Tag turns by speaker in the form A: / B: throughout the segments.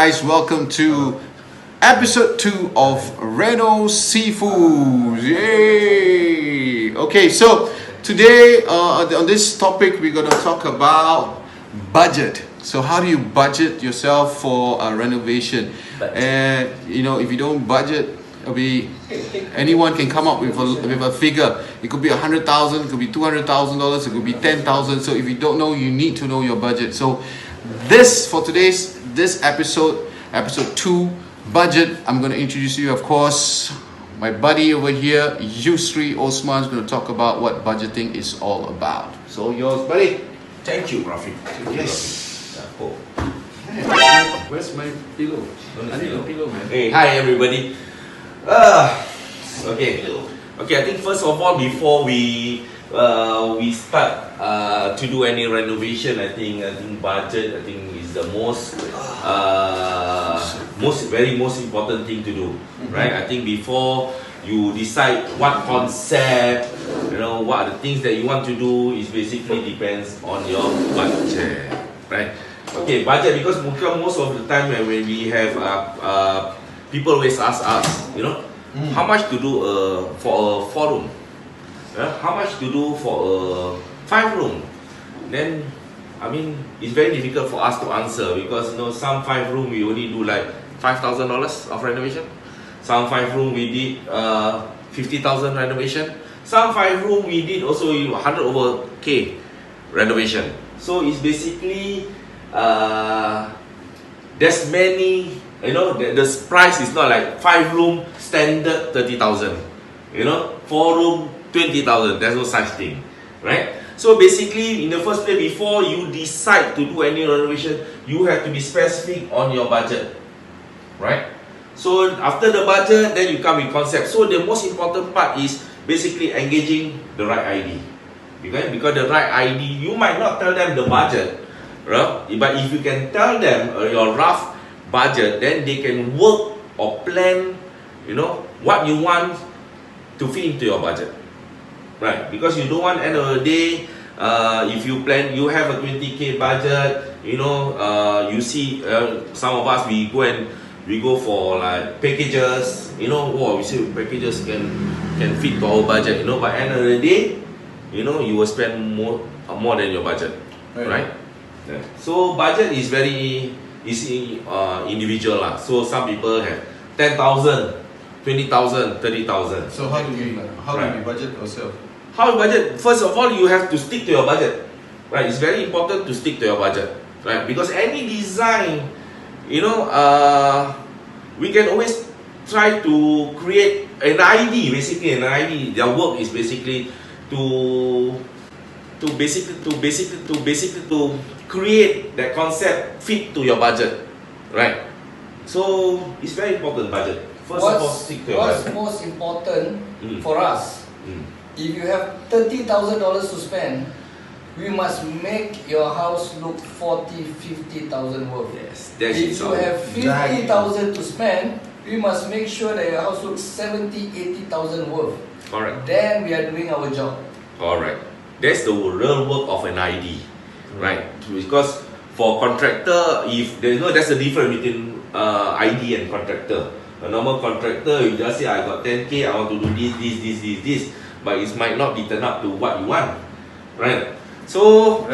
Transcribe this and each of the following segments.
A: guys, welcome to episode 2 of RenoSifus. Yay! Okay, so today on this topic we're going to talk about budget. So how do you budget yourself for a renovation? And if you don't budget, anyone can come up with a figure. It could be 100,000, it could be $200,000, it could be 10,000. So if you don't know, you need to know your budget. So this episode 2 budget, I'm going to introduce you, of course, my buddy over here, Yusri Osman, is going to talk about what budgeting is all about. So yours, buddy.
B: Thank you, Rafi.
A: Yes.
B: Oh.
A: Where's my pillow? I need a pillow, man.
B: Hey, hi everybody. Okay, I think first of all, before we start to do any renovation, I think budget is the most important thing to do, right? I think before you decide what concept, what are the things that you want to do, is basically depends on your budget, right? Okay, budget, because most of the time when we have people always ask us, how much to do for a 4-room? How much to do for a 5-room? Then, it's very difficult for us to answer, because some 5-room we only do like $5,000 of renovation. Some 5-room we did 50,000 renovation. Some 5-room we did also 100 over K renovation. So it's basically there's many. The price is not like 5-room standard 30,000. 4-room 20,000. There's no such thing, right? So basically, in the first place, before you decide to do any renovation, you have to be specific on your budget, right? So after the budget, then you come with concept. So the most important part is basically engaging the right ID, okay? Because the right ID, you might not tell them the budget, right? But if you can tell them your rough budget, then they can work or plan, what you want to fit into your budget, right? Because you don't want, end of the day, if you plan, you have a 20K budget, you see some of us, we go for like packages, we say packages can fit to our budget, but end of the day, you will spend more than your budget, right? Yeah. So budget is very individual lah. So some people have 10,000, 20,000, 30,000.
A: So how do we budget ourselves?
B: How to budget? First of all, you have to stick to your budget, right? It's very important to stick to your budget, right? Because any design, we can always try to create an ID. Basically, an ID. Their work is basically to create that concept fit to your budget, right? So it's very important, budget. First of all, stick to your budget.
C: What's most important for us? If you have $30,000 to spend, we must make your house look 50,000 worth.
B: Yes,
C: if you have 50,000 to spend, we must make sure that your house looks 80,000 worth.
B: Correct.
C: Then we are doing our job.
B: Correct. That's the real work of an ID, right? Because for contractor, there's a difference between ID and contractor. A normal contractor, you just say, I got 10K, I want to do this, but it might not be turned up to what you want, right? So,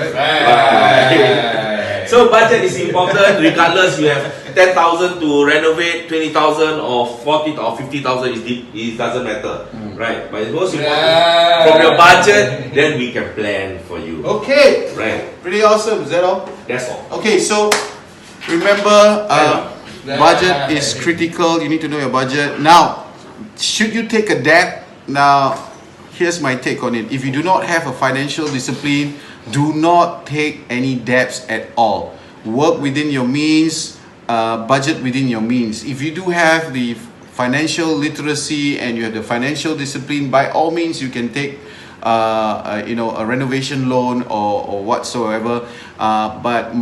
B: so budget is important. Regardless, you have 10,000 to renovate, 20,000 or 40 or 50,000, it doesn't matter, right? But it's most important from your budget, then we can plan for you.
A: Okay,
B: right?
A: Pretty awesome. Is that all?
B: That's all.
A: Okay, so remember, budget is critical. You need to know your budget. Now, should you take a debt? Now, here's my take on it. If you do not have a financial discipline, do not take any debts at all. Work within your means, budget within your means. If you do have the financial literacy and you have the financial discipline, by all means you can take a renovation loan or whatsoever. But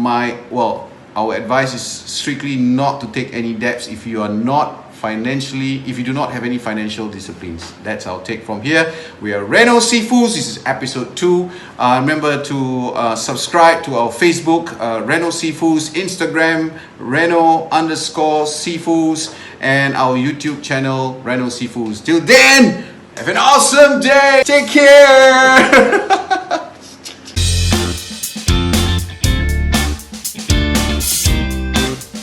A: our advice is strictly not to take any debts if you are not financially, if you do not have any financial disciplines. That's our take from here. We are RenoSifus. This is episode 2. Remember to subscribe to our Facebook, RenoSifus, Instagram, Reno_Sifus, and our YouTube channel, RenoSifus. Till then, have an awesome day. Take care.